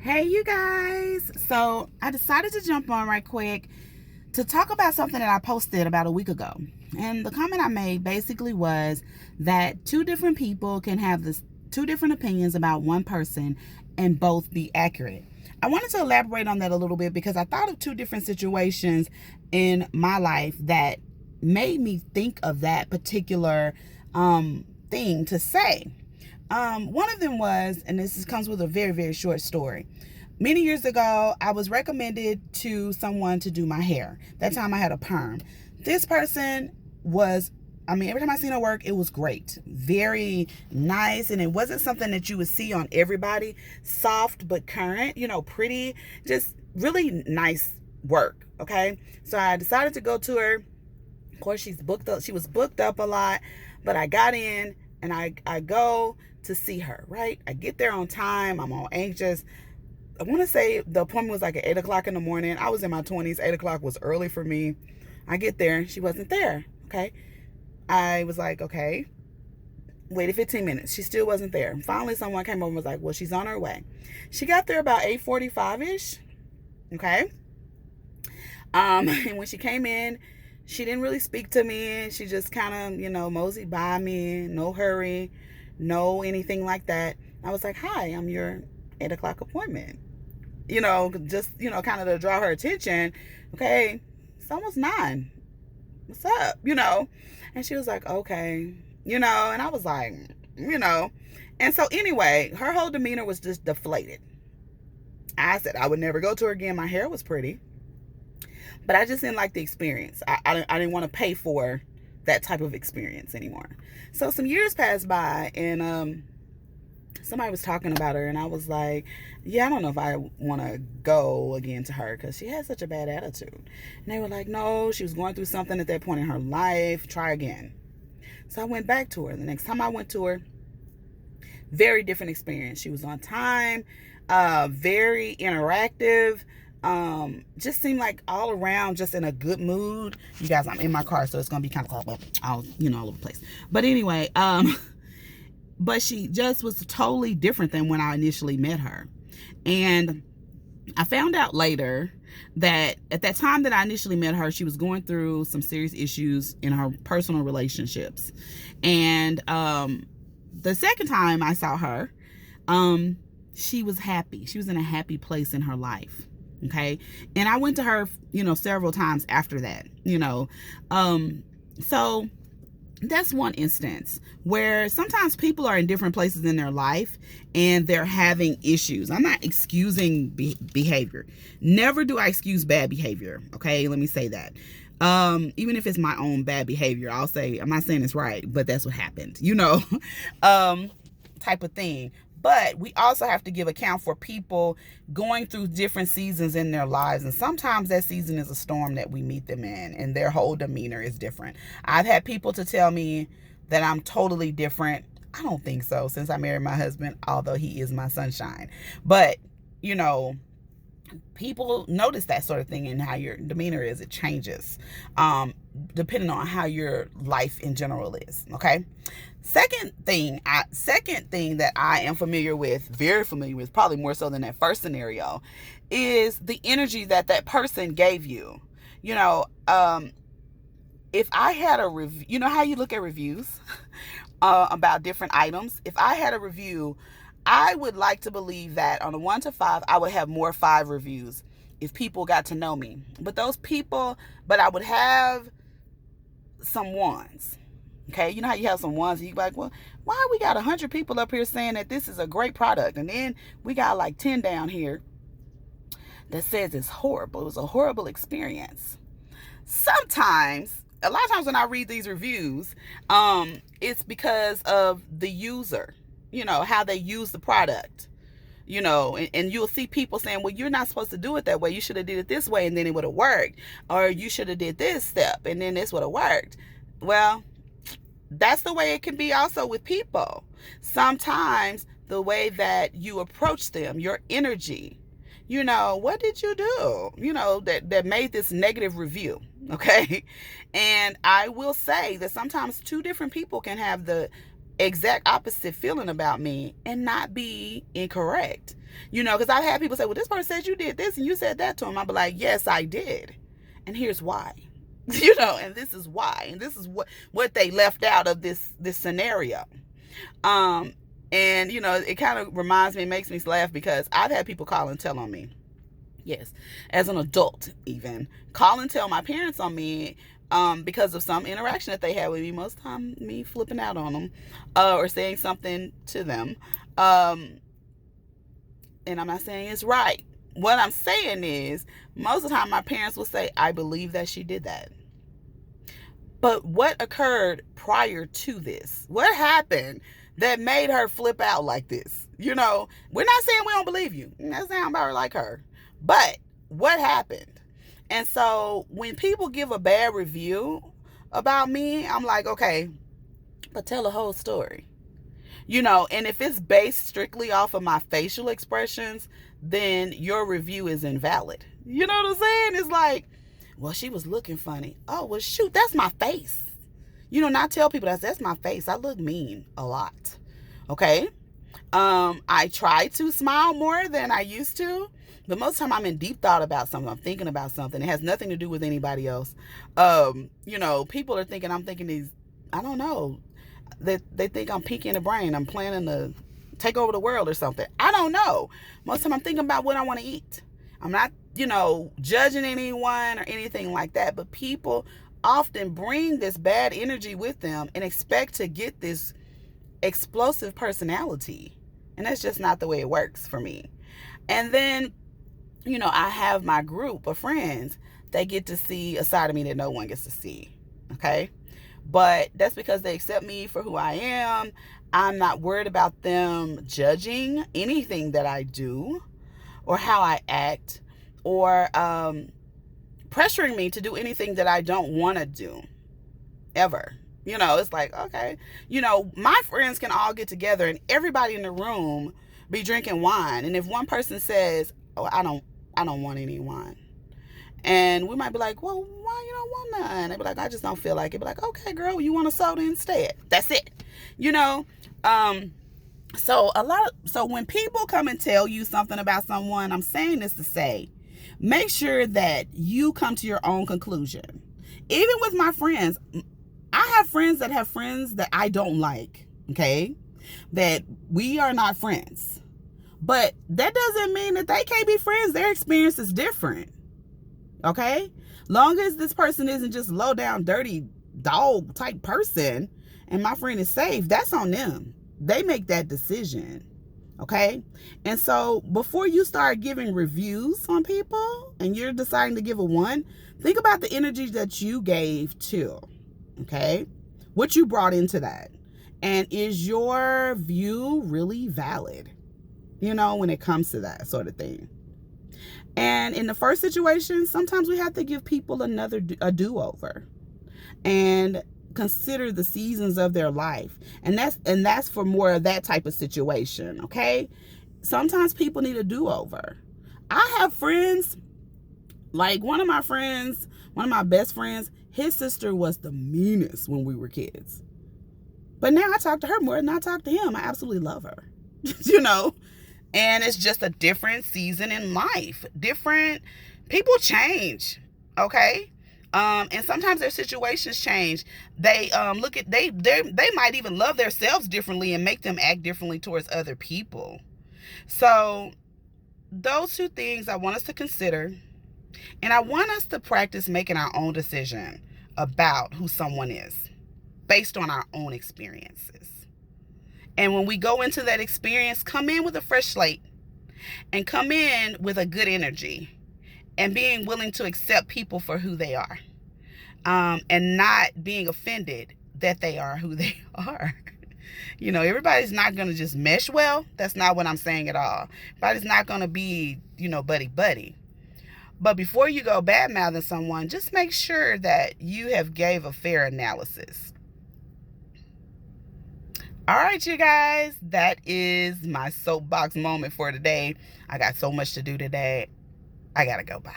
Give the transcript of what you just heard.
Hey, you guys. So I decided to jump on right quick to talk about something that I posted about a week ago. And the comment I made basically was that two different people can have two different opinions about one person and both be accurate. I wanted to elaborate on that a little bit because I thought of two different situations in my life that made me think of that particular thing to say. One of them was, and comes with a very, very short story. Many years ago, I was recommended to someone to do my hair. That time I had a perm. This person was, every time I seen her work, it was great. Very nice. And it wasn't something that you would see on everybody. Soft but current, pretty, just really nice work. Okay. So I decided to go to her. Of course, she was booked up a lot, but I got in and I go to see her, right? I get there on time. I'm all anxious. I want to say the appointment was like at 8 o'clock in the morning. I was in my 20s. 8 o'clock was early for me. I get there. She wasn't there. Okay. I was like, okay. Waited 15 minutes. She still wasn't there. Finally, someone came over and was like, well, she's on her way. She got there about 8:45-ish. Okay. And when she came in, she didn't really speak to me. She just kind of, moseyed by me. No hurry. No anything like that. I was like, hi, I'm your 8 o'clock appointment. Just, kind of to draw her attention. Okay, it's almost 9. What's up? And she was like, okay, and I was like, and so anyway, her whole demeanor was just deflated. I said I would never go to her again. My hair was pretty, but I just didn't like the experience. I didn't want to pay for that type of experience anymore. So some years passed by, and somebody was talking about her, and I was like, yeah, I don't know if I want to go again to her because she had such a bad attitude. And they were like, no, she was going through something at that point in her life. Try again. So I went back to her. The next time I went to her, very different experience. She was on time, very interactive, just seemed like all around just in a good mood. You guys, I'm in my car, so it's gonna be kind of all over the place. But anyway, but she just was totally different than when I initially met her. And I found out later that at that time that I initially met her, she was going through some serious issues in her personal relationships. And the second time I saw her, she was happy. She was in a happy place in her life. Okay. And I went to her, several times after that, so that's one instance where sometimes people are in different places in their life and they're having issues. I'm not excusing behavior. Never do I excuse bad behavior. Okay, let me say that. Even if it's my own bad behavior, I'll say, I'm not saying it's right, but that's what happened, type of thing. But we also have to give account for people going through different seasons in their lives. And sometimes that season is a storm that we meet them in, and their whole demeanor is different. I've had people to tell me that I'm totally different. I don't think so, since I married my husband, although he is my sunshine. But, people notice that sort of thing and how your demeanor is. It changes depending on how your life in general is. Okay. Second thing that I am familiar with, very familiar with, probably more so than that first scenario, is the energy that person gave you. If I had a review, how you look at reviews about different items. If I had a review, I would like to believe that on a 1 to 5, I would have more 5 reviews if people got to know me. But I would have some ones. Okay, you know how you have some ones and you be like, well, why we got 100 people up here saying that this is a great product, and then we got like 10 down here that says it's horrible. It was a horrible experience. A lot of times when I read these reviews, it's because of the user, how they use the product, and you'll see people saying, well, you're not supposed to do it that way. You should have did it this way and then it would have worked. Or you should have did this step and then this would have worked. Well, that's the way it can be also with people. Sometimes the way that you approach them, your energy, what did you do, that made this negative review. Okay. And I will say that sometimes two different people can have the exact opposite feeling about me and not be incorrect. Because I've had people say, well, this person said you did this and you said that to him. I'll be like, yes, I did. And here's why. And this is why. And this is what they left out of this scenario. And, it kind of reminds me, it makes me laugh because I've had people call and tell on me. Yes, as an adult even. Call and tell my parents on me because of some interaction that they had with me. Most of the time, me flipping out on them or saying something to them. And I'm not saying it's right. What I'm saying is, most of the time my parents will say, I believe that she did that. But what occurred prior to this? What happened that made her flip out like this? We're not saying we don't believe you. That sounds about like her. But what happened? And so when people give a bad review about me, I'm like, okay, but tell the whole story. And if it's based strictly off of my facial expressions, then your review is invalid. You know what I'm saying? It's like, well, she was looking funny. Oh, well, shoot, that's my face. Not tell people that's my face. I look mean a lot. Okay? I try to smile more than I used to. But most of the time I'm in deep thought about something. I'm thinking about something. It has nothing to do with anybody else. People are thinking I'm thinking these, I don't know. They think I'm peaking the brain. I'm planning to take over the world or something. I don't know. Most of the time I'm thinking about what I want to eat. I'm not, judging anyone or anything like that. But people often bring this bad energy with them and expect to get this explosive personality. And that's just not the way it works for me. And then, I have my group of friends that get to see a side of me that no one gets to see. Okay? But that's because they accept me for who I am. I'm not worried about them judging anything that I do or how I act or pressuring me to do anything that I don't want to do ever. It's like, okay, my friends can all get together and everybody in the room be drinking wine. And if one person says, oh, I don't want any wine. And we might be like, well, why you don't want none? They'd be like, I just don't feel like it. Be like, okay, girl, you want a soda instead. That's it. So when people come and tell you something about someone, I'm saying this to say, make sure that you come to your own conclusion. Even with my friends, I have friends that I don't like, okay? That we are not friends. But that doesn't mean that they can't be friends. Their experience is different. Okay? Long as this person isn't just low down, dirty dog type person and my friend is safe, that's on them. They make that decision. Okay? And so before you start giving reviews on people and you're deciding to give a 1, think about the energy that you gave to. Okay? What you brought into that. And is your view really valid? When it comes to that sort of thing. And in the first situation, sometimes we have to give people a do-over and consider the seasons of their life. And that's for more of that type of situation, okay? Sometimes people need a do-over. I have friends, like one of my best friends, his sister was the meanest when we were kids. But now I talk to her more than I talk to him. I absolutely love her. And it's just a different season in life. Different people change, okay? And sometimes their situations change. They they might even love themselves differently and make them act differently towards other people. So those 2 things I want us to consider, and I want us to practice making our own decision about who someone is based on our own experiences. And when we go into that experience, come in with a fresh slate and come in with a good energy and being willing to accept people for who they are, and not being offended that they are who they are. Everybody's not going to just mesh well. That's not what I'm saying at all. Everybody's not going to be, buddy. But before you go bad-mouthing someone, just make sure that you have gave a fair analysis. All right, you guys, that is my soapbox moment for today. I got so much to do today. I gotta go. Bye.